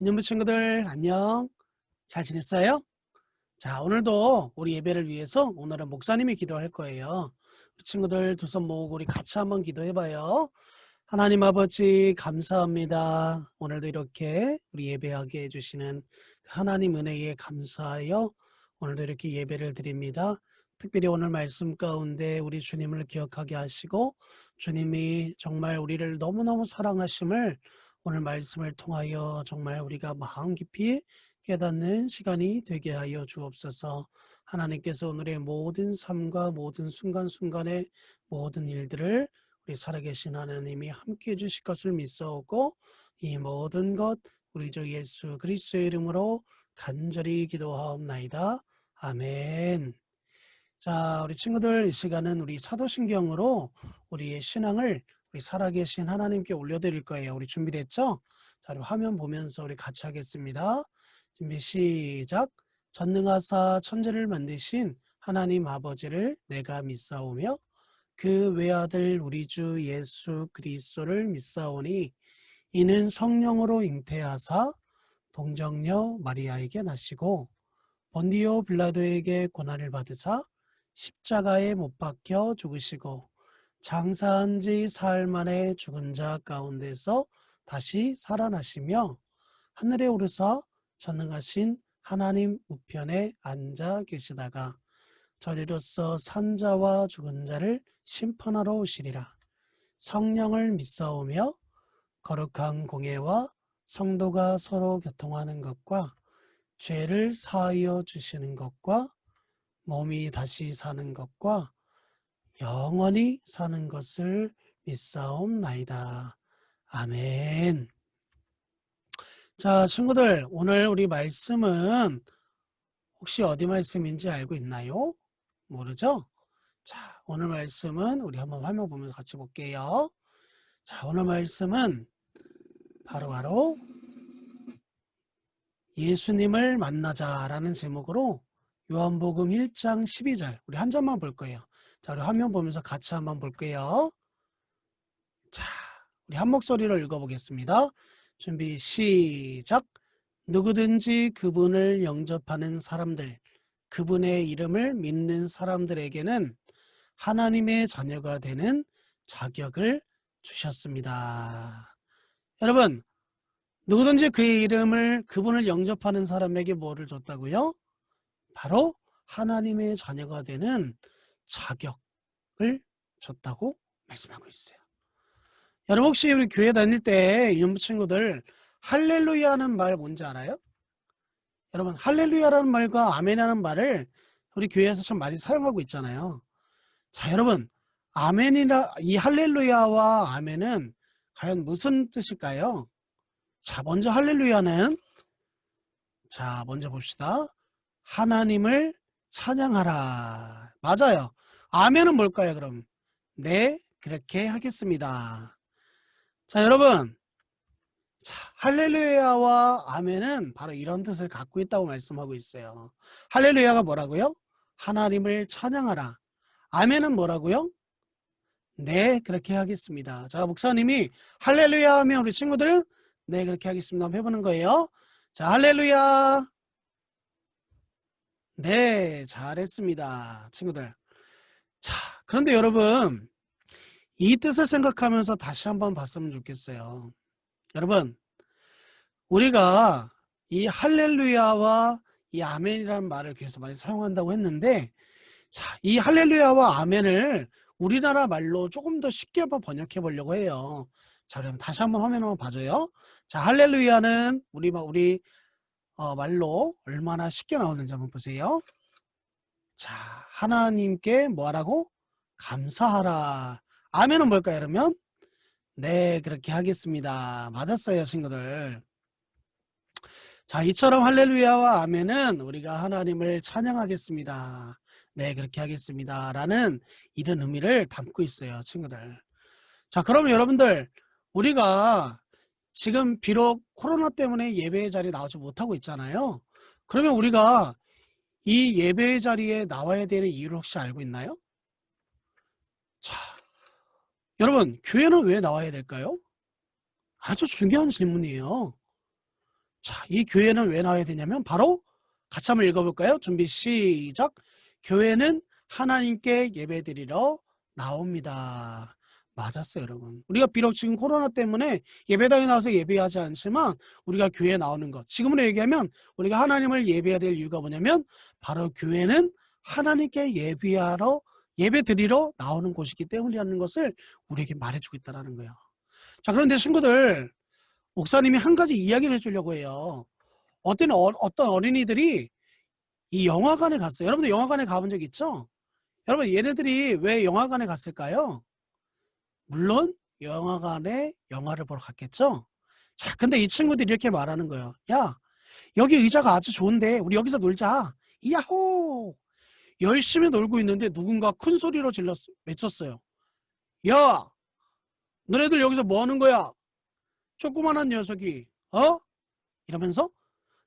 인연부 친구들 안녕. 잘 지냈어요? 자, 오늘도 우리 예배를 위해서 오늘은 목사님이 기도할 거예요. 우리 친구들 두 손 모으고 우리 같이 한번 기도해봐요. 하나님 아버지 감사합니다. 오늘도 이렇게 우리 예배하게 해주시는 하나님 은혜에 감사하여 오늘도 이렇게 예배를 드립니다. 특별히 오늘 말씀 가운데 우리 주님을 기억하게 하시고 주님이 정말 우리를 너무너무 사랑하심을 오늘 말씀을 통하여 정말 우리가 마음 깊이 깨닫는 시간이 되게 하여 주옵소서. 하나님께서 오늘의 모든 삶과 모든 순간순간의 모든 일들을 우리 살아계신 하나님이 함께해 주실 것을 믿사오고 이 모든 것 우리 주 예수 그리스도의 이름으로 간절히 기도하옵나이다. 아멘. 자, 우리 친구들 이 시간은 우리 사도신경으로 우리의 신앙을 우리 살아계신 하나님께 올려드릴 거예요. 우리 준비됐죠? 자, 우리 화면 보면서 우리 같이 하겠습니다. 준비 시작. 전능하사 천지를 만드신 하나님 아버지를 내가 믿사오며 그 외아들 우리 주 예수 그리스도를 믿사오니 이는 성령으로 잉태하사 동정녀 마리아에게 나시고 본디오 빌라도에게 고난을 받으사 십자가에 못 박혀 죽으시고 장사한 지 사흘 만에 죽은 자 가운데서 다시 살아나시며 하늘에 오르사 전능하신 하나님 우편에 앉아 계시다가 저리로서 산자와 죽은 자를 심판하러 오시리라. 성령을 믿사오며 거룩한 공예와 성도가 서로 교통하는 것과 죄를 사하여 주시는 것과 몸이 다시 사는 것과 영원히 사는 것을 믿사옵나이다. 아멘. 자, 친구들, 오늘 우리 말씀은 혹시 어디 말씀인지 알고 있나요? 모르죠? 자, 오늘 말씀은 우리 한번 화면 보면서 같이 볼게요. 자, 오늘 말씀은 바로 예수님을 만나자라는 제목으로 요한복음 1장 12절 우리 한 점만 볼 거예요. 자, 우리 화면 보면서 같이 한번 볼게요. 자, 우리 한 목소리로 읽어보겠습니다. 준비 시작. 누구든지 그분을 영접하는 사람들, 그분의 이름을 믿는 사람들에게는 하나님의 자녀가 되는 자격을 주셨습니다. 여러분, 누구든지 그의 이름을 그분을 영접하는 사람에게 뭐를 줬다고요? 바로 하나님의 자녀가 되는 자격을 줬다고 말씀하고 있어요. 여러분 혹시 우리 교회 다닐 때 이놈 친구들 할렐루야는 말 뭔지 알아요? 여러분 할렐루야라는 말과 아멘이라는 말을 우리 교회에서 참 많이 사용하고 있잖아요. 자, 여러분 이 할렐루야와 아멘은 과연 무슨 뜻일까요? 자, 먼저 할렐루야는 자, 먼저 봅시다. 하나님을 찬양하라. 맞아요. 아멘은 뭘까요, 그럼? 네, 그렇게 하겠습니다. 자, 여러분. 자, 할렐루야와 아멘은 바로 이런 뜻을 갖고 있다고 말씀하고 있어요. 할렐루야가 뭐라고요? 하나님을 찬양하라. 아멘은 뭐라고요? 네, 그렇게 하겠습니다. 자, 목사님이 할렐루야 하면 우리 친구들은 네, 그렇게 하겠습니다. 한번 해보는 거예요. 자, 할렐루야. 네, 잘했습니다. 친구들. 자, 그런데 여러분, 이 뜻을 생각하면서 다시 한번 봤으면 좋겠어요. 여러분, 우리가 이 할렐루야와 이 아멘이라는 말을 교회에서 많이 사용한다고 했는데, 자, 이 할렐루야와 아멘을 우리나라 말로 조금 더 쉽게 한번 번역해 보려고 해요. 자, 그럼 다시 한번 화면 한번 봐줘요. 자, 할렐루야는 우리 말로 얼마나 쉽게 나오는지 한번 보세요. 자, 하나님께 뭐하라고? 감사하라. 아멘은 뭘까요, 그러면? 네, 그렇게 하겠습니다. 맞았어요, 친구들. 자, 이처럼 할렐루야와 아멘은 우리가 하나님을 찬양하겠습니다. 네, 그렇게 하겠습니다. 라는 이런 의미를 담고 있어요, 친구들. 자, 그럼 여러분들, 우리가 지금 비록 코로나 때문에 예배의 자리에 나오지 못하고 있잖아요. 그러면 우리가 이 예배의 자리에 나와야 되는 이유를 혹시 알고 있나요? 자, 여러분, 교회는 왜 나와야 될까요? 아주 중요한 질문이에요. 자, 이 교회는 왜 나와야 되냐면 바로 같이 한번 읽어볼까요? 준비 시작. 교회는 하나님께 예배드리러 나옵니다. 맞았어요, 여러분. 우리가 비록 지금 코로나 때문에 예배당에 나와서 예배하지 않지만 우리가 교회에 나오는 것, 지금으로 얘기하면 우리가 하나님을 예배해야 될 이유가 뭐냐면 바로 교회는 하나님께 예배드리러 나오는 곳이기 때문이라는 것을 우리에게 말해주고 있다는 거예요. 자, 그런데 친구들, 목사님이 한 가지 이야기를 해주려고 해요. 어떤 어린이들이 이 영화관에 갔어요. 여러분들 영화관에 가본 적 있죠? 여러분, 얘네들이 왜 영화관에 갔을까요? 물론 영화관에 영화를 보러 갔겠죠? 자, 근데 이 친구들이 이렇게 말하는 거예요. 야, 여기 의자가 아주 좋은데 우리 여기서 놀자. 야호! 열심히 놀고 있는데 누군가 큰 소리로 외쳤어요. 야, 너네들 여기서 뭐 하는 거야? 조그만한 녀석이, 이러면서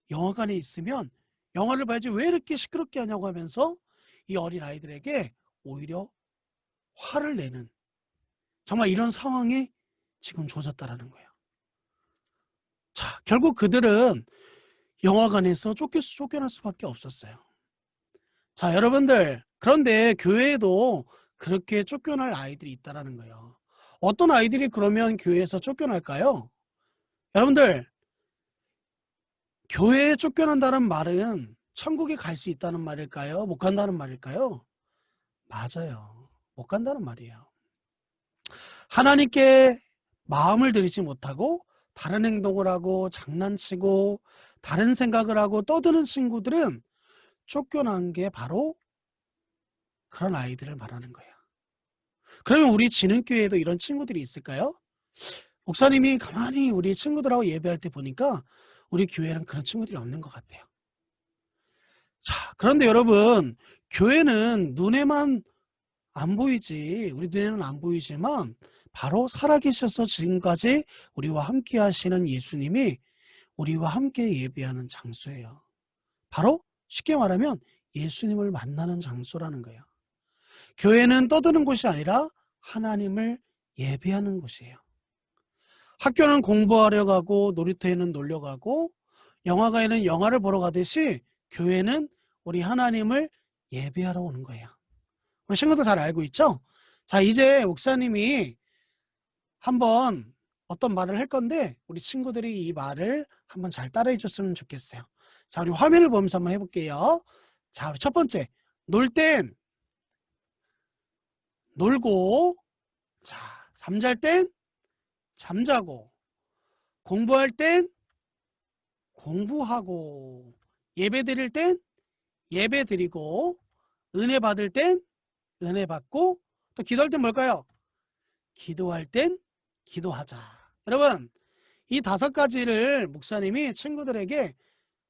영화관에 있으면 영화를 봐야지 왜 이렇게 시끄럽게 하냐고 하면서 이 어린 아이들에게 오히려 화를 내는, 정말 이런 상황이 지금 조졌다라는 거예요. 자, 결국 그들은 영화관에서 쫓겨날 수밖에 없었어요. 자, 여러분들, 그런데 교회에도 그렇게 쫓겨날 아이들이 있다라는 거예요. 어떤 아이들이 그러면 교회에서 쫓겨날까요? 여러분들, 교회에 쫓겨난다는 말은 천국에 갈 수 있다는 말일까요? 못 간다는 말일까요? 맞아요. 못 간다는 말이에요. 하나님께 마음을 들이지 못하고 다른 행동을 하고 장난치고 다른 생각을 하고 떠드는 친구들은 쫓겨난 게 바로 그런 아이들을 말하는 거예요. 그러면 우리 진흥교회에도 이런 친구들이 있을까요? 목사님이 가만히 우리 친구들하고 예배할 때 보니까 우리 교회는 그런 친구들이 없는 것 같아요. 자, 그런데 여러분, 교회는 눈에만 안 보이지, 우리 눈에는 안 보이지만 바로 살아계셔서 지금까지 우리와 함께 하시는 예수님이 우리와 함께 예배하는 장소예요. 바로 쉽게 말하면 예수님을 만나는 장소라는 거예요. 교회는 떠드는 곳이 아니라 하나님을 예배하는 곳이에요. 학교는 공부하려 가고 놀이터에는 놀려 가고 영화관에는 영화를 보러 가듯이 교회는 우리 하나님을 예배하러 오는 거예요. 우리 친구들 잘 알고 있죠? 자, 이제 목사님이 한번 어떤 말을 할 건데 우리 친구들이 이 말을 한번 잘 따라해 줬으면 좋겠어요. 자, 우리 화면을 보면서 한번 해볼게요. 자, 우리 첫 번째, 놀 땐 놀고, 자, 잠잘 땐 잠자고, 공부할 땐 공부하고, 예배 드릴 땐 예배 드리고, 은혜 받을 땐 은혜 받고, 또 기도할 땐 뭘까요? 기도할 땐 기도하자. 여러분, 이 5가지를 목사님이 친구들에게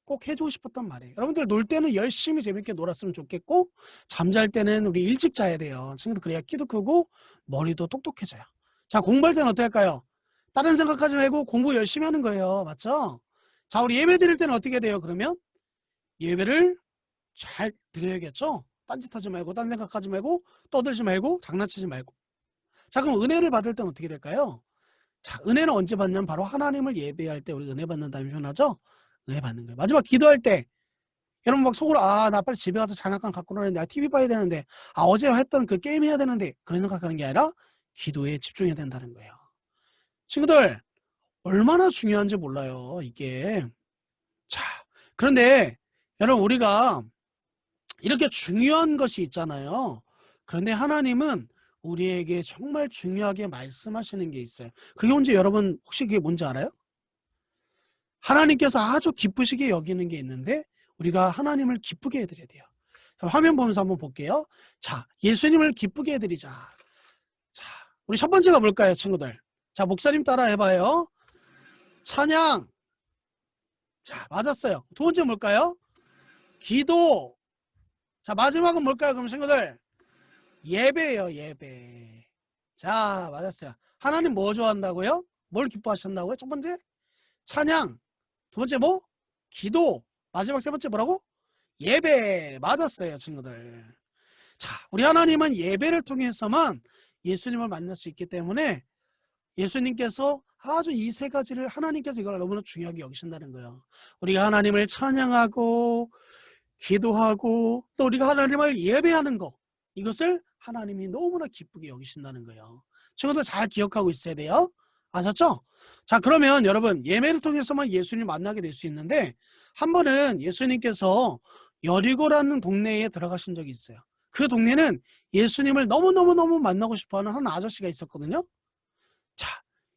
꼭 해주고 싶었단 말이에요. 여러분들 놀 때는 열심히 재밌게 놀았으면 좋겠고 잠잘 때는 우리 일찍 자야 돼요. 친구들 그래야 키도 크고 머리도 똑똑해져요. 자, 공부할 때는 어떻게 할까요? 다른 생각하지 말고 공부 열심히 하는 거예요. 맞죠? 자, 우리 예배 드릴 때는 어떻게 돼요? 그러면 예배를 잘 드려야겠죠? 딴짓하지 말고 딴 생각하지 말고 떠들지 말고 장난치지 말고. 자, 그럼 은혜를 받을 때는 어떻게 될까요? 자, 은혜는 언제 받냐면 바로 하나님을 예배할 때 우리 은혜 받는다면 표현하죠? 은혜 받는 거예요. 마지막 기도할 때 여러분 막 속으로 나 빨리 집에 가서 장난감 갖고 놀았는데 TV 봐야 되는데 어제 했던 그 게임 해야 되는데 그런 생각하는 게 아니라 기도에 집중해야 된다는 거예요. 친구들 얼마나 중요한지 몰라요, 이게. 자, 그런데 여러분 우리가 이렇게 중요한 것이 있잖아요. 그런데 하나님은 우리에게 정말 중요하게 말씀하시는 게 있어요. 그게 뭔지 여러분 혹시 그게 뭔지 알아요? 하나님께서 아주 기쁘시게 여기는 게 있는데 우리가 하나님을 기쁘게 해드려야 돼요. 화면 보면서 한번 볼게요. 자, 예수님을 기쁘게 해드리자. 자, 우리 첫 번째가 뭘까요, 친구들? 자, 목사님 따라 해봐요. 찬양. 자, 맞았어요. 두 번째 뭘까요? 기도. 자, 마지막은 뭘까요, 그럼 친구들? 예배예요, 예배. 자, 맞았어요. 하나님 뭐 좋아한다고요? 뭘 기뻐하신다고요? 첫 번째? 찬양. 두 번째 뭐? 기도. 마지막 세 번째 뭐라고? 예배. 맞았어요, 친구들. 자, 우리 하나님은 예배를 통해서만 예수님을 만날 수 있기 때문에 예수님께서 아주 이 세 가지를 하나님께서 이걸 너무나 중요하게 여기신다는 거예요. 우리가 하나님을 찬양하고 기도하고 또 우리가 하나님을 예배하는 거, 이것을 하나님이 너무나 기쁘게 여기신다는 거예요. 친구들 잘 기억하고 있어야 돼요. 아셨죠? 자, 그러면 여러분, 예배를 통해서만 예수님을 만나게 될 수 있는데, 한 번은 예수님께서 여리고라는 동네에 들어가신 적이 있어요. 그 동네는 예수님을 너무너무너무 만나고 싶어하는 한 아저씨가 있었거든요. 자,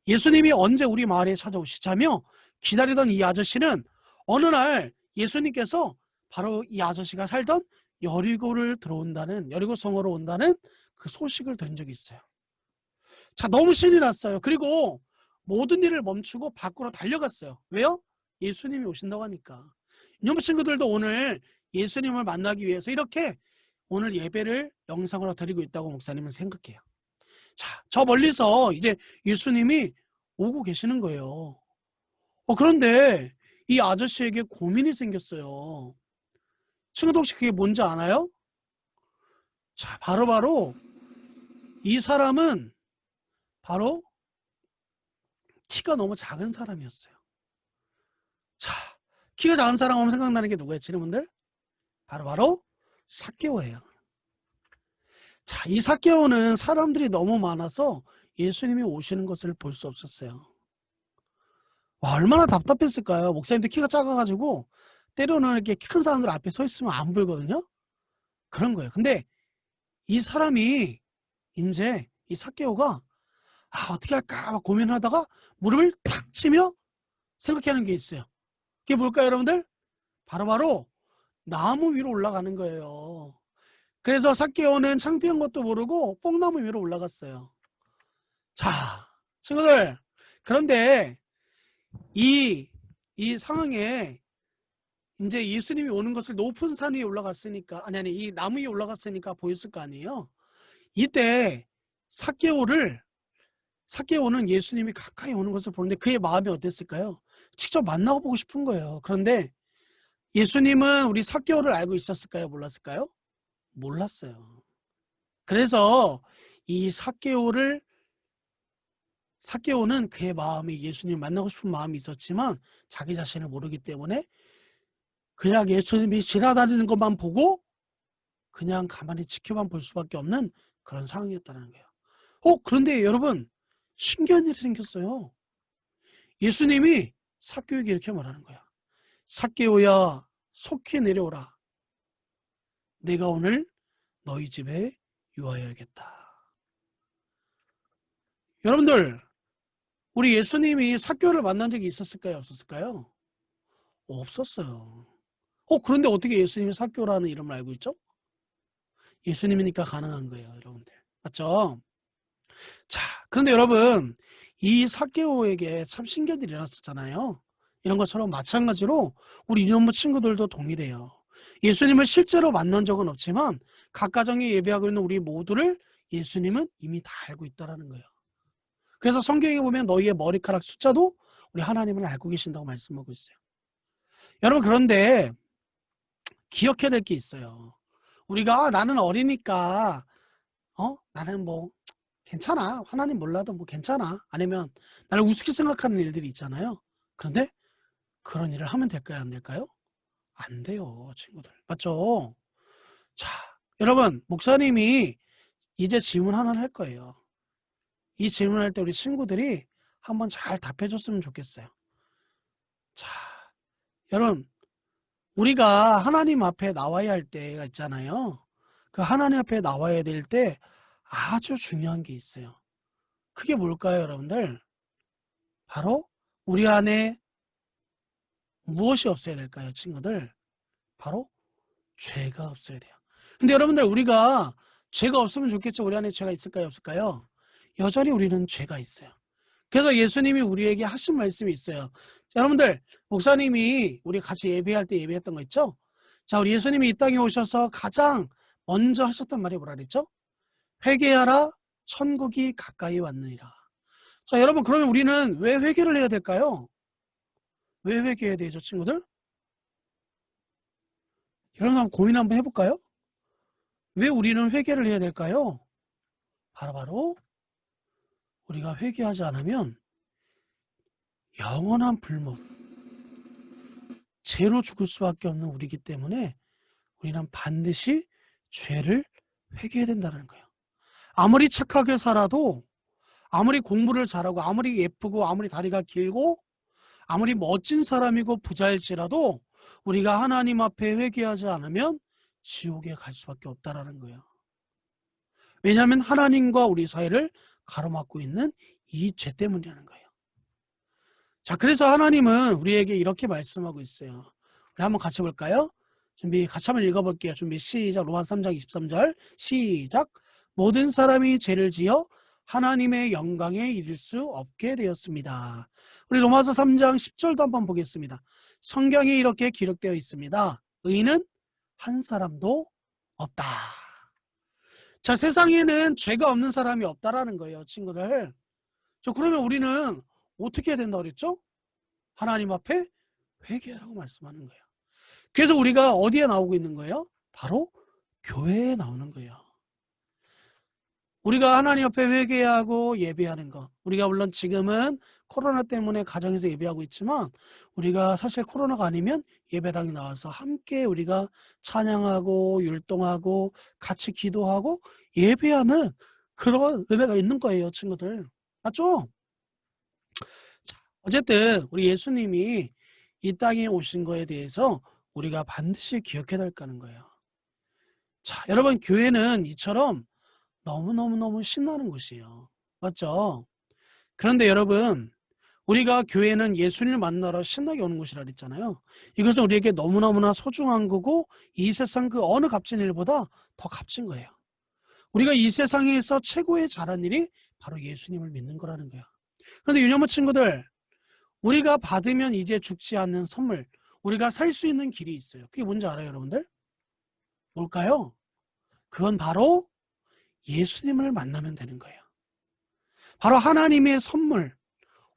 예수님이 언제 우리 마을에 찾아오시자며 기다리던 이 아저씨는 어느 날 예수님께서 바로 이 아저씨가 살던 여리고를 들어온다는, 여리고 성으로 온다는 그 소식을 들은 적이 있어요. 자, 너무 신이 났어요. 그리고 모든 일을 멈추고 밖으로 달려갔어요. 왜요? 예수님이 오신다고 하니까. 이놈 친구들도 오늘 예수님을 만나기 위해서 이렇게 오늘 예배를 영상으로 드리고 있다고 목사님은 생각해요. 자, 저 멀리서 이제 예수님이 오고 계시는 거예요. 그런데 이 아저씨에게 고민이 생겼어요. 친구들 혹시 그게 뭔지 아나요? 자, 바로 이 사람은 바로 키가 너무 작은 사람이었어요. 자, 키가 작은 사람 하면 생각나는 게 누구였지, 여러분들? 바로 삭개오예요. 자, 이 삭개오는 사람들이 너무 많아서 예수님이 오시는 것을 볼 수 없었어요. 와, 얼마나 답답했을까요? 목사님도 키가 작아가지고 때로는 이렇게 키 큰 사람들 앞에 서 있으면 안 보이거든요. 그런 거예요. 근데 이 사람이 이제 이 삭개오가 어떻게 할까 막 고민하다가 무릎을 탁 치며 생각하는 게 있어요. 그게 뭘까요, 여러분들? 바로 나무 위로 올라가는 거예요. 그래서 삭개오는 창피한 것도 모르고 뽕나무 위로 올라갔어요. 자, 친구들, 그런데 이 상황에 이제 예수님이 오는 것을 높은 산 위에 올라갔으니까, 아니, 이 나무 위에 올라갔으니까 보였을 거 아니에요. 이때 삭개오는 예수님이 가까이 오는 것을 보는데 그의 마음이 어땠을까요? 직접 만나보고 싶은 거예요. 그런데 예수님은 우리 삭개오를 알고 있었을까요? 몰랐을까요? 몰랐어요. 그래서 이 삭개오는 그의 마음이 예수님 만나고 싶은 마음이 있었지만 자기 자신을 모르기 때문에 그냥 예수님이 지나다니는 것만 보고 그냥 가만히 지켜만 볼 수밖에 없는 그런 상황이었다는 거예요. 그런데 여러분, 신기한 일이 생겼어요. 예수님이 삭개오에게 이렇게 말하는 거야. 삭개오야, 속히 내려오라. 내가 오늘 너희 집에 유하여야겠다. 여러분들, 우리 예수님이 삭개오를 만난 적이 있었을까요? 없었을까요? 없었어요. 그런데 어떻게 예수님이 삭개오라는 이름을 알고 있죠? 예수님이니까 가능한 거예요, 여러분들. 맞죠? 자, 그런데 여러분, 이 삭개오에게 참 신기한 일이 일어났었잖아요. 이런 것처럼 마찬가지로 우리 유년부 친구들도 동일해요. 예수님을 실제로 만난 적은 없지만 각 가정에 예배하고 있는 우리 모두를 예수님은 이미 다 알고 있다는 거예요. 그래서 성경에 보면 너희의 머리카락 숫자도 우리 하나님을 알고 계신다고 말씀하고 있어요. 여러분, 그런데 기억해야 될 게 있어요. 우리가 나는 어리니까 나는 뭐 괜찮아. 하나님 몰라도 뭐 괜찮아. 아니면 나를 우습게 생각하는 일들이 있잖아요. 그런데 그런 일을 하면 될까요? 안 될까요? 안 돼요, 친구들. 맞죠? 자, 여러분, 목사님이 이제 질문 하나를 할 거예요. 이 질문할 때 우리 친구들이 한번 잘 답해줬으면 좋겠어요. 자, 여러분, 우리가 하나님 앞에 나와야 할 때가 있잖아요. 그 하나님 앞에 나와야 될 때 아주 중요한 게 있어요. 그게 뭘까요, 여러분들? 바로 우리 안에 무엇이 없어야 될까요, 친구들? 바로 죄가 없어야 돼요. 근데 여러분들, 우리가 죄가 없으면 좋겠죠. 우리 안에 죄가 있을까요, 없을까요? 여전히 우리는 죄가 있어요. 그래서 예수님이 우리에게 하신 말씀이 있어요. 자, 여러분들, 목사님이 우리 같이 예배할 때 예배했던 거 있죠? 자, 우리 예수님이 이 땅에 오셔서 가장 먼저 하셨던 말이 뭐라 그랬죠? 회개하라, 천국이 가까이 왔느니라. 자, 여러분, 그러면 우리는 왜 회개를 해야 될까요? 왜 회개해야 되죠, 친구들? 여러분, 한번 고민 한번 해볼까요? 왜 우리는 회개를 해야 될까요? 바로 우리가 회개하지 않으면 영원한 불못, 죄로 죽을 수밖에 없는 우리이기 때문에 우리는 반드시 죄를 회개해야 된다는 거예요. 아무리 착하게 살아도, 아무리 공부를 잘하고, 아무리 예쁘고, 아무리 다리가 길고, 아무리 멋진 사람이고 부자일지라도 우리가 하나님 앞에 회개하지 않으면 지옥에 갈 수밖에 없다라는 거예요. 왜냐하면 하나님과 우리 사이를 가로막고 있는 이 죄 때문이라는 거예요. 자, 그래서 하나님은 우리에게 이렇게 말씀하고 있어요. 우리 한번 같이 볼까요? 준비, 같이 한번 읽어볼게요. 준비, 시작. 로마서 3장 23절 시작. 모든 사람이 죄를 지어 하나님의 영광에 이를 수 없게 되었습니다. 우리 로마서 3장 10절도 한번 보겠습니다. 성경에 이렇게 기록되어 있습니다. 의인은 한 사람도 없다. 자, 세상에는 죄가 없는 사람이 없다라는 거예요, 친구들. 그러면 우리는 어떻게 해야 된다고 그랬죠? 하나님 앞에 회개하라고 말씀하는 거예요. 그래서 우리가 어디에 나오고 있는 거예요? 바로 교회에 나오는 거예요. 우리가 하나님 앞에 회개하고 예배하는 거, 우리가 물론 지금은 코로나 때문에 가정에서 예배하고 있지만 우리가 사실 코로나가 아니면 예배당에 나와서 함께 우리가 찬양하고 율동하고 같이 기도하고 예배하는 그런 은혜가 있는 거예요, 친구들. 맞죠? 자, 어쨌든 우리 예수님이 이 땅에 오신 거에 대해서 우리가 반드시 기억해야 될까는 거예요. 자, 여러분, 교회는 이처럼 너무너무너무 신나는 곳이에요. 맞죠? 그런데 여러분, 우리가 교회는 예수님을 만나러 신나게 오는 곳이라 그랬잖아요. 이것은 우리에게 너무너무나 소중한 거고 이 세상 그 어느 값진 일보다 더 값진 거예요. 우리가 이 세상에서 최고의 잘한 일이 바로 예수님을 믿는 거라는 거야. 그런데 유년부 친구들, 우리가 받으면 이제 죽지 않는 선물, 우리가 살 수 있는 길이 있어요. 그게 뭔지 알아요, 여러분들? 뭘까요? 그건 바로 예수님을 만나면 되는 거예요. 바로 하나님의 선물,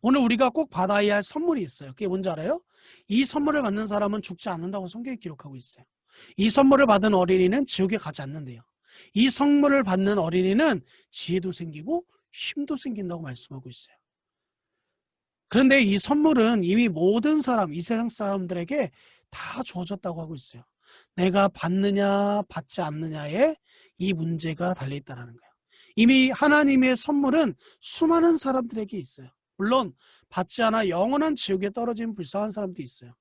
오늘 우리가 꼭 받아야 할 선물이 있어요. 그게 뭔지 알아요? 이 선물을 받는 사람은 죽지 않는다고 성경에 기록하고 있어요. 이 선물을 받은 어린이는 지옥에 가지 않는데요. 이 선물을 받는 어린이는 지혜도 생기고 힘도 생긴다고 말씀하고 있어요. 그런데 이 선물은 이미 모든 사람, 이 세상 사람들에게 다 주어졌다고 하고 있어요. 내가 받느냐 받지 않느냐에 이 문제가 달려있다는 거예요. 이미 하나님의 선물은 수많은 사람들에게 있어요. 물론 받지 않아 영원한 지옥에 떨어진 불쌍한 사람도 있어요.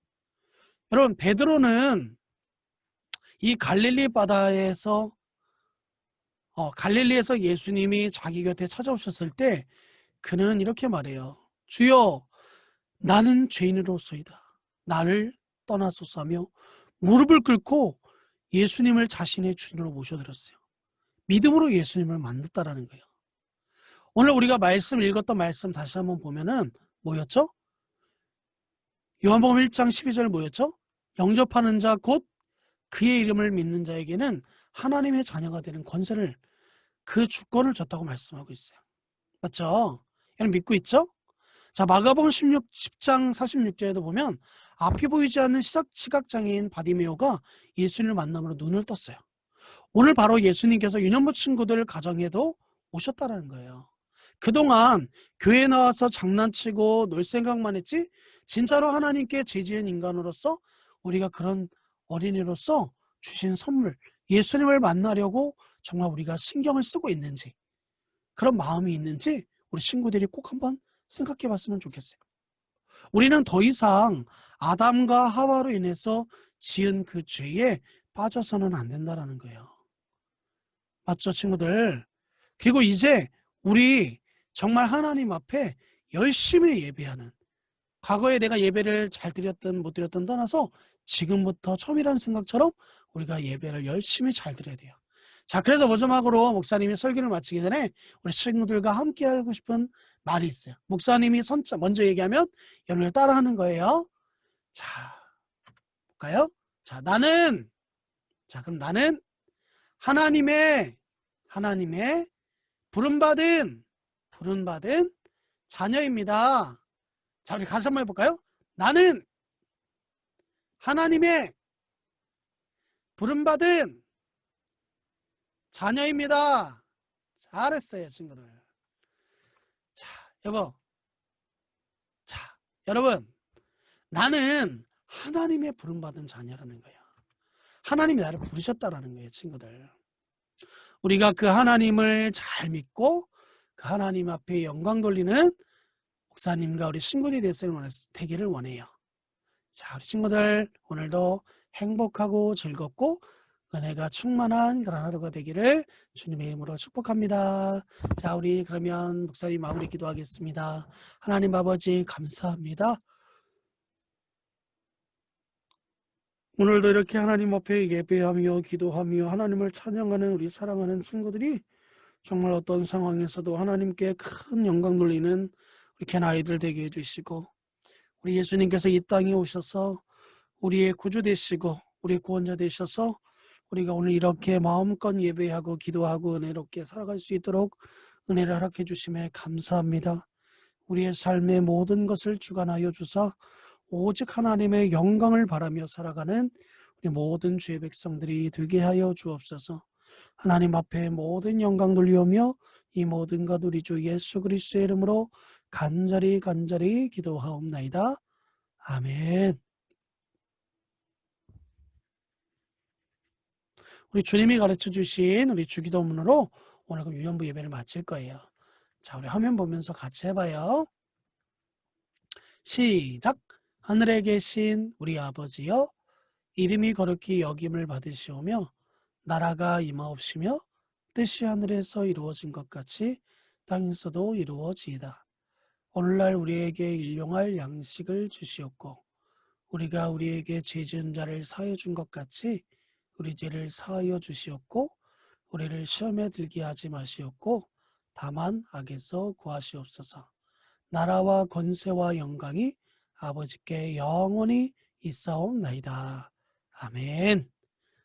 여러분, 베드로는 이 갈릴리 바다에서 갈릴리에서 예수님이 자기 곁에 찾아오셨을 때 그는 이렇게 말해요. 주여, 나는 죄인으로소이다. 나를 떠나소서하며 무릎을 꿇고 예수님을 자신의 주인으로 모셔드렸어요. 믿음으로 예수님을 만났다라는 거예요. 오늘 우리가 읽었던 말씀 다시 한번 보면은 뭐였죠? 요한복음 1장 12절 뭐였죠? 영접하는 자 곧 그의 이름을 믿는 자에게는 하나님의 자녀가 되는 권세를, 그 주권을 줬다고 말씀하고 있어요. 맞죠? 여러분 믿고 있죠? 자, 마가복음 10장 46절에도 보면 앞이 보이지 않는 시각장애인 바디메오가 예수님을 만남으로 눈을 떴어요. 오늘 바로 예수님께서 유년부 친구들 가정에도 오셨다는 거예요. 그동안 교회에 나와서 장난치고 놀 생각만 했지 진짜로 하나님께 죄 지은 인간으로서 우리가 그런 어린이로서 주신 선물, 예수님을 만나려고 정말 우리가 신경을 쓰고 있는지, 그런 마음이 있는지 우리 친구들이 꼭 한번 생각해 봤으면 좋겠어요. 우리는 더 이상 아담과 하와로 인해서 지은 그 죄에 빠져서는 안 된다는 거예요. 맞죠, 친구들? 그리고 이제 우리 정말 하나님 앞에 열심히 예배하는, 과거에 내가 예배를 잘 드렸든 못 드렸든 떠나서 지금부터 처음이라는 생각처럼 우리가 예배를 열심히 잘 드려야 돼요. 자, 그래서 마지막으로 목사님이 설교를 마치기 전에 우리 친구들과 함께 하고 싶은 말이 있어요. 목사님이 먼저 얘기하면 여러분을 따라하는 거예요. 자, 볼까요? 자, 그럼 나는 하나님의 부름받은 자녀입니다. 자, 우리 같이 한번 해볼까요? 나는 하나님의 부름받은 자녀입니다. 잘했어요, 친구들. 자, 여보, 자, 여러분, 나는 하나님의 부름받은 자녀라는 거예요. 하나님이 나를 부르셨다라는 거예요, 친구들. 우리가 그 하나님을 잘 믿고 그 하나님 앞에 영광 돌리는 목사님과 우리 친구들이 되기를 원해요. 자, 우리 친구들 오늘도 행복하고 즐겁고 은혜가 충만한 그런 하루가 되기를 주님의 이름으로 축복합니다. 자, 우리 그러면 목사님 마무리 기도하겠습니다. 하나님 아버지 감사합니다. 오늘도 이렇게 하나님 앞에 예배하며 기도하며 하나님을 찬양하는 우리 사랑하는 친구들이 정말 어떤 상황에서도 하나님께 큰 영광 돌리는 우리 캔 아이들 되게 해주시고, 우리 예수님께서 이 땅에 오셔서 우리의 구주 되시고 우리의 구원자 되셔서 우리가 오늘 이렇게 마음껏 예배하고 기도하고 은혜롭게 살아갈 수 있도록 은혜를 허락해 주심에 감사합니다. 우리의 삶의 모든 것을 주관하여 주사 오직 하나님의 영광을 바라며 살아가는 우리 모든 주의 백성들이 되게 하여 주옵소서. 하나님 앞에 모든 영광 돌리오며 이 모든 것 우리 주 예수 그리스도의 이름으로 간절히 기도하옵나이다. 아멘. 우리 주님이 가르쳐 주신 우리 주기도문으로 오늘 그 유연부 예배를 마칠 거예요. 자, 우리 화면 보면서 같이 해봐요. 시작. 하늘에 계신 우리 아버지여, 이름이 거룩히 여김을 받으시오며 나라가 임하옵시며 뜻이 하늘에서 이루어진 것 같이 땅에서도 이루어지이다. 오늘날 우리에게 일용할 양식을 주시옵고 우리가 우리에게 죄 지은 자를 사하여 준 것 같이 우리 죄를 사하여 주시옵고 우리를 시험에 들게 하지 마시옵고 다만 악에서 구하시옵소서. 나라와 권세와 영광이 아버지께 영원히 있사옵나이다. 아멘.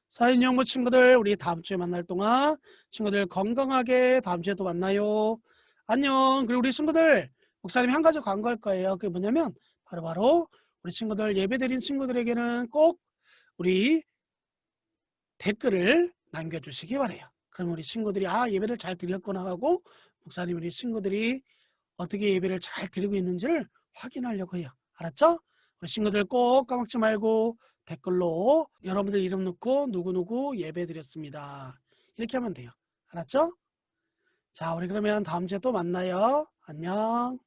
사인연구 친구들, 우리 다음 주에 만날 동안 친구들 건강하게 다음 주에 또 만나요. 안녕. 그리고 우리 친구들, 목사님이 한 가지 광고할 거예요. 그게 뭐냐면 바로 우리 친구들 예배드린 친구들에게는 꼭 우리 댓글을 남겨주시기 바래요. 그럼 우리 친구들이 예배를 잘 드렸구나 하고 목사님 우리 친구들이 어떻게 예배를 잘 드리고 있는지를 확인하려고 해요. 알았죠? 우리 친구들 꼭 까먹지 말고 댓글로 여러분들 이름 넣고 누구누구 예배 드렸습니다. 이렇게 하면 돼요. 알았죠? 자, 우리 그러면 다음 주에 또 만나요. 안녕.